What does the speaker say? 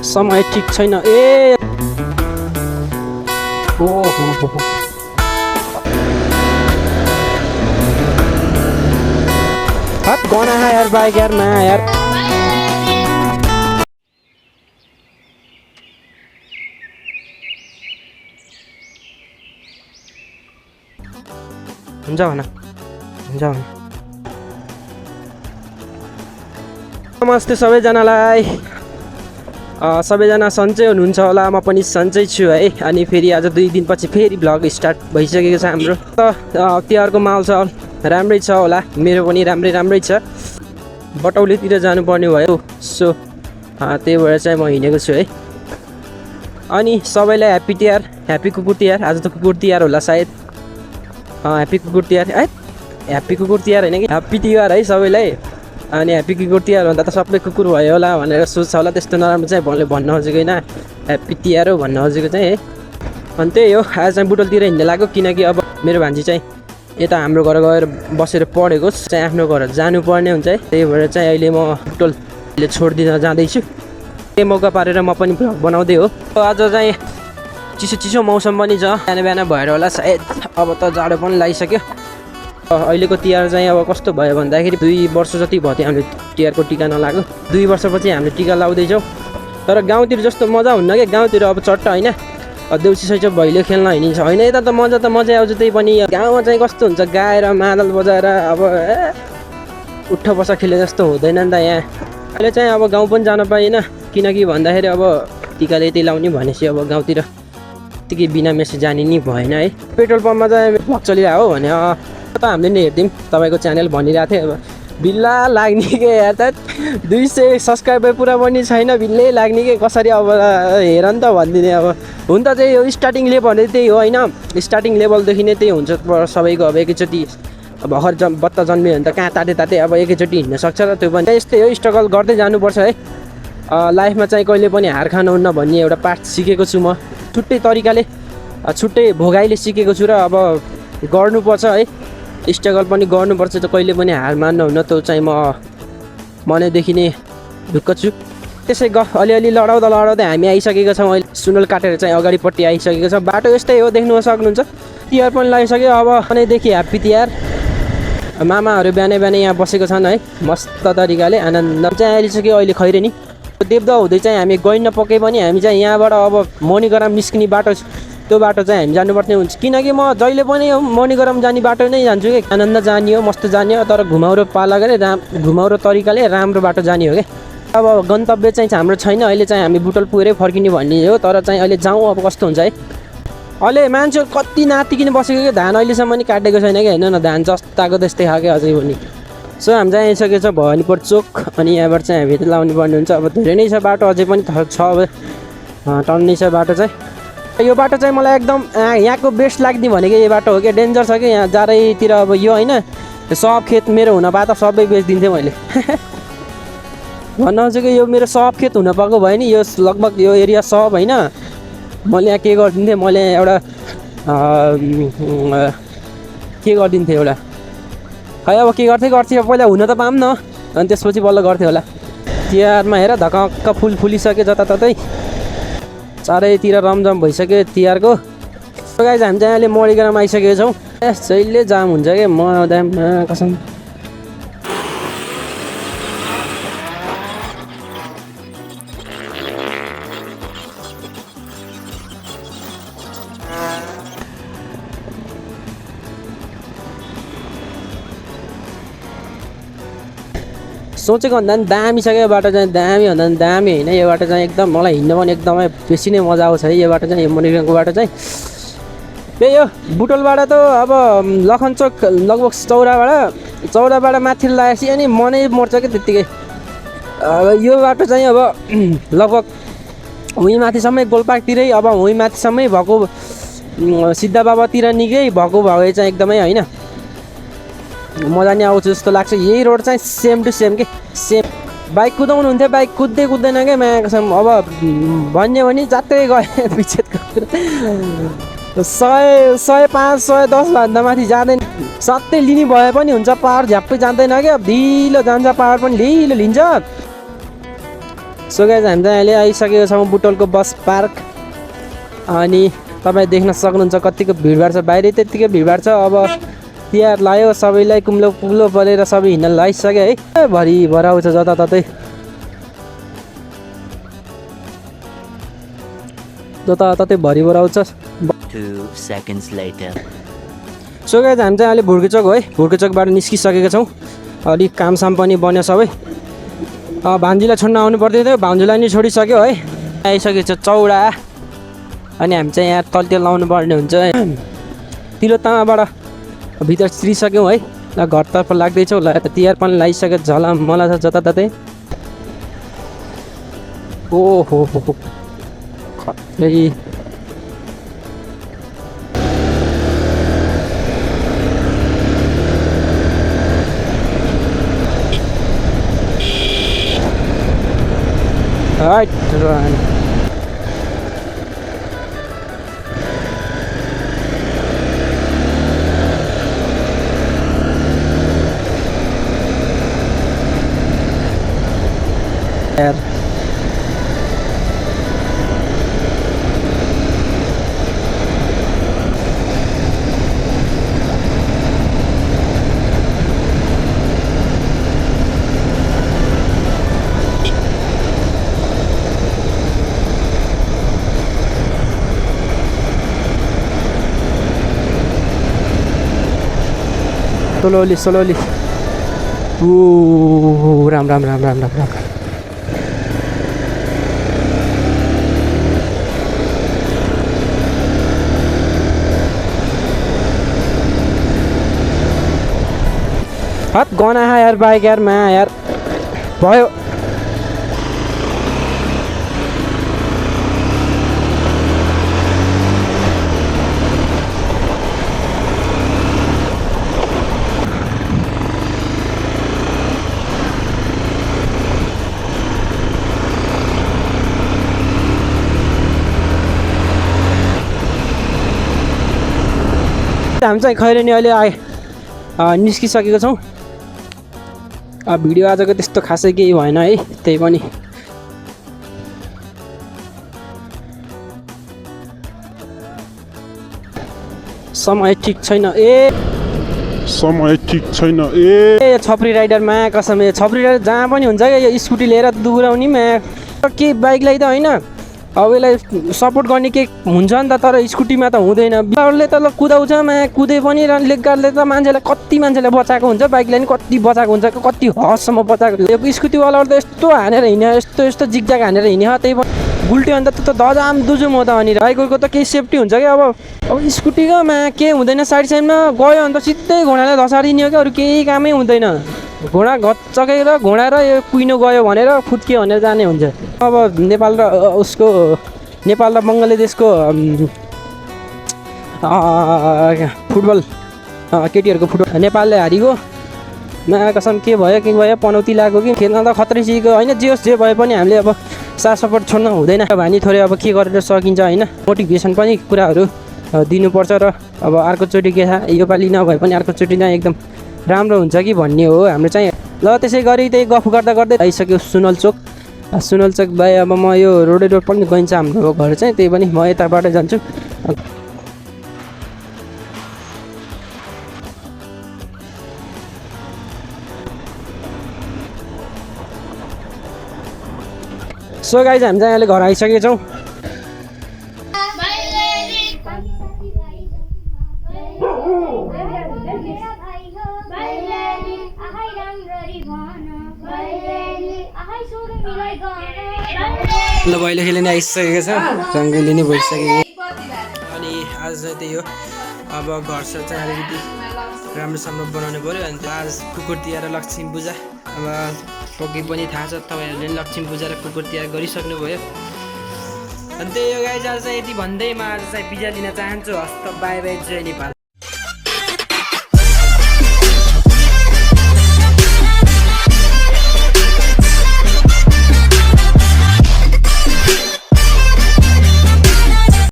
समय ठिक छैन ए ओहो हट गना है यार बाइक यार ना यार हुन्छ भन नमस्ते सबैजनालाई सबैजना सन्चै हुनुहुन्छ होला म पनि सन्चै छु है अनि फेरि आज 2 दिनपछि फेरि भ्लग स्टार्ट भइसकेको छ हाम्रो तिहारको माहौल राम्रै छ होला मेरो पनि राम्रै छ बटौलीतिर जानुपर्ने भयो सो त्यही भएर चाहिँ म हिँडेको छु है अनि सबैलाई ह्याप्पी तिहार ह्याप्पी कुकुर तिहार आज त कुकुर तिहार होला सायद ह्याप्पी कुकुर तिहार ह्याप्पी कुकुर तिहार होइन कि ह्याप्पी तिहार है सबैलाई अनि ह्याप्पी कुकुर तिहार भन्दा त सबै कुकुर भयो होला भनेर सोच्छ होला त्यस्तो नराम्रो चाहिँ भन्न खोजेको होइन ह्याप्पी तिहार हो भन्न खोजेको चाहिँ है अनि त्यही हो आज चाहिँ बुटोलतिर हिँड्न लाग्यो किनकि अब मेरो भान्जी चाहिँ यता हाम्रो घर गएर बसेर पढेको चाहिँ आफ्नो घर जानुपर्ने हुन्छ है त्यही भएर चाहिँ अहिले म बुटोलले छोडिदिन जाँदैछु त्यही मौका पारेर म पनि भ्लग बनाउँदै हो आज चाहिँ चिसो मौसम पनि छ बिहान भएर होला सायद अब त जाडो पनि लागिसक्यो अहिलेको तिहार चाहिँ अब कस्तो भयो भन्दाखेरि 2 वर्ष जति भयो हामीले तिहारको टिका नलागो 2 वर्षपछि हामीले टिका लाउँदैछौँ तर गाउँतिर जस्तो मजा हुन्न क्या गाउँतिर अब चट्ट होइन देउसी सैचो भैलो खेल्न हिँडिन्छ होइन यता त मजा आउँछ त्यही पनि गाउँमा चाहिँ कस्तो हुन्छ गाएर मादल बजाएर अब उठ बसा खेले जस्तो हुँदैन नि त यहाँ अहिले चाहिँ अब गाउँ पनि जान पाइएन किनकि भन्दाखेरि अब टिका यतै लाउने भनेपछि अब गाउँतिर त्यतिकै बिना मेसेज जाने नि भएन है पेट्रोल पम्पमा चाहिँ भ्लग चलिरहेको हो भने त हामीले नि हेर्दिउँ तपाईँको च्यानल भनिरहेको थियो अब बिल्ला लाग्ने के यार त 200 सब्सक्राइबर पुरा पनि छैन बिल्लै लाग्ने के कसरी अब हेर नि त भनिदिने अब हुन त चाहिँ यो स्टार्टिङ लेभल त्यही हो होइन स्टार्टिङ लेभलदेखि नै त्यही हुन्छ सबैको अब एकैचोटि भर्खर बत्ता जन्मियो भने त कहाँ ताते अब एकैचोटि हिँड्न सक्छ र त्यो पनि यस्तै हो स्ट्रगल गर्दै जानुपर्छ है लाइफमा चाहिँ कहिले पनि हार खानुहुन्न भन्ने एउटा पाठ सिकेको छु म छुट्टै तरिकाले छुट्टै भोगाइले सिकेको छु र अब गर्नुपर्छ है स्ट्रगल पनि गर्नुपर्छ त कहिले पनि हार मान्नुहुन्न त्यो चाहिँ म मनैदेखि नै ढुक्क छु त्यसै अलिअलि लडाउँदै हामी आइसकेको छौँ अहिले सुनल काटेर चाहिँ अगाडिपट्टि आइसकेको छ बाटो यस्तै हो देख्नु सक्नुहुन्छ तिहार पनि लागिसक्यो अब मनैदेखि ह्याप्पी तिहार मामाहरू बिहानै यहाँ बसेको छन् है मस्त तरिकाले आनन्द चाहिँ आइसक्यो अहिले खैरेनी देवदा हुँदै चाहिँ हामी गइन नपके पनि हामी चाहिँ यहाँबाट अब मणिग्राम निस्किने बाटो त्यो बाटो चाहिँ हामी जानुपर्ने हुन्छ किनकि म जहिले पनि मणिग्राम जाने बाटो नै जान्छु कि आनन्द जाने हो मस्त जाने हो तर घुमाउरो पाला गरे घुमाउरो तरिकाले राम्रो बाटो जाने हो क्या अब गन्तव्य चाहिँ हाम्रो छैन अहिले चाहिँ हामी बुटोल पुगेरै फर्किने भन्ने हो तर चाहिँ अहिले जाउँ अब कस्तो हुन्छ है अहिले मान्छे कति नातिकिन बसेको क्या धान अहिलेसम्म पनि काटेको छैन कि हेर्नु न धान जस्ताको त्यस्तै खायो अझै पनि सो हामी चाहिँ आइसकेको छ भवानीपुर चोक अनि यहाँबाट चाहिँ हामी लाउनु पर्ने हुन्छ अब धेरै नै छ बाटो अझै पनि छ टन्नै छ बाटो चाहिँ यो बाटो चाहिँ मलाई एकदम यहाँको बेस्ट लाग्ने भनेको यो बाटो हो क्या डेन्जर छ कि यहाँ जारैतिर अब यो होइन सब खेत मेरो हुन पाए त सबै बेचिदिन्थेँ मैले भन्न खोजेको यो मेरो सब खेत हुन पाएको भयो नि यो लगभग यो एरिया सब होइन मैले यहाँ के गरिदिन्थेँ मैले एउटा के गरिदिन्थेँ एउटा खै अब के गर्थेँ पहिला हुन त पाऊँ न अनि त्यसपछि बल्ल गर्थेँ होला तिहारमा हेर धक्क फुलिसक्यो जताततै चारैतिर रमझम भइसक्यो तिहारको गाइज हामी चाहिँ अहिले मणिग्राम आइसकेको छौँ जहिले जाम हुन्छ क्या म दाम कसम सोचेको भन्दा पनि दामी छ क्या यो बाटो चाहिँ दामी भन्दा पनि दामी होइन यो बाटो चाहिँ एकदम मलाई हिँड्न पनि एकदमै बेसी नै मजा आउँछ है यो बाटो चाहिँ यो मणिग्रामको बाटो चाहिँ त्यही हो बुटोलबाट त अब लखनचोक लगभग चौराबाट माथि लागेपछि अनि मनै मर्छ क्या त्यत्तिकै अब यो बाटो चाहिँ अब लगभग हुँ माथिसम्मै गोलपार्कतिरै अब हुँ माथिसम्मै भएको सिद्ध बाबातिर निकै भएको भए चाहिँ एकदमै होइन मजा नै आउँछ जस्तो लाग्छ यही रोड चाहिँ सेम टु सेम के सेम बाइक कुदाउनु हुन्थ्यो बाइक कुद्दैन क्या मायाको अब भन्यो भने जात्रै गयो पिछेको 100, 105, 110 भन्दा माथि जाँदैन सत्तै लिने भए पनि हुन्छ पावर झ्याप्पै जाँदैन क्या ढिलो जान्छ पावर पनि ढिलो लिन्छ सो गाइज हामी चाहिँ अहिले आइसकेको छौँ बुटवलको बस पार्क। अनि तपाईँ देख्न सक्नुहुन्छ कतिको भिडभाड छ, बाहिरै त्यत्तिकै भिडभाड छ। अब तिहार लाग्यो, सबैलाई कुम्लो पुग्लो परेर सबै हिँड्न लागिसक्यो है, भरि भराउँछ जताततै जताततै भरि भराउँछ। 2 seconds later. सो गाइज हामी चाहिँ अहिले भुर्केचोक हो है, भुर्केचोकबाट निस्किसकेका छौँ। अलिक कामसाम पनि बन्यो सबै। भान्जीलाई छोड्न आउनु पर्दै थियो, भान्जीलाई नि छोडिसक्यो है। आइसकेको छ चौडा। अनि हामी चाहिँ यहाँ तलतिर लाउनु पर्ने हुन्छ है। तिलोत्तमाबाट भित्र छिरिसक्यौँ है, ल घरतर्फ लाग्दैछौँ। ल तिहार पनि लगाइसक्यो, झला मला छ जताततै। ओहो खै Right, run. Slowly. Ooh, ram. हात गना है यार, बाइक यार मैं यार भयो। हामी चाहिँ खैरेनी अहिले निस्किसकेको छौँ। भिडियो आजको त्यस्तो खासै केही भएन है, त्यही पनि समय ठिक छैन ए छपरी राइडरमा कसम, छपरी राइडर जहाँ पनि हुन्छ क्या, यो स्कुटी लिएर दुराउने के बाइकलाई त होइन, अब यसलाई सपोर्ट गर्ने के हुन्छ नि त, तर स्कुटीमा त हुँदैन। बिहारले त ल कुदाउँछ, कुदे पनि लेगगार्डले त कति मान्छेलाई बचाएको हुन्छ, बाइकलाई नि कति बचाएको हुन्छ, कति हदसम्म बचाएको। यो स्कुटीवालाहरू त यस्तो हानेर हिँड्यो, यस्तो जिगजाग हानेर हिँड्यो, त्यही पनि गुल्टी अन्त त दजाम दुजु म त। अनि बाइकको त केही सेफ्टी हुन्छ क्या। अब स्कुटीको के हुँदैन, साइडमा गयो अन्त सिधै घोडालाई धसारिदियो क्या, अरू केही कामै हुँदैन। घोडा घचकेर घोडा र यो कुइनो गयो भनेर फुत्कियो भनेर जाने हुन्छ। अब नेपाल र बङ्गला देशको फुटबल, केटीहरूको फुटबल नेपालले हारिगयो। कसम के भयो पनौती लाग्यो कि खेल्न त खत्रै सिकेको होइन। जे होस् जे भए पनि हामीले अब साथ सपोर्ट छोड्न हुँदैन भानी, थोरै अब के गरेर सकिन्छ होइन। मोटिभेसन पनि कुराहरू दिनुपर्छ र अब अर्कोचोटि के थाहा, योपालि नभए पनि अर्कोचोटि चाहिँ एकदम राम्रो हुन्छ कि भन्ने हो हाम्रो चाहिँ। ल त्यसै गरी त्यही गफ गर्दै आइसक्यो सुनल चोक बाई। अब म यो रोड पनि गइन्छ हाम्रो घर चाहिँ, त्यही पनि म यताबाट जान्छु। सो गाइज हामी चाहिँ अहिले घर आइसकेको छौँ। ल अहिले खेल्ने आइसकेको छ, जङ्गली नै भइसकेको। अनि आज चाहिँ त्यही हो, अब घर चाहिँ अलिकति राम्रोसँग बनाउनु पऱ्यो। अनि आज कुकुर तिहार र लक्ष्मी पूजा, अब पक्कै पनि थाहा छ तपाईँहरूले पनि लक्ष्मी पूजा र कुकुर तिहार गरिसक्नुभयो। अनि त्यही हो गाइज, आज चाहिँ यति भन्दै म आज चाहिँ बिदा दिन चाहन्छु। हस्त बाई जय नेपाल।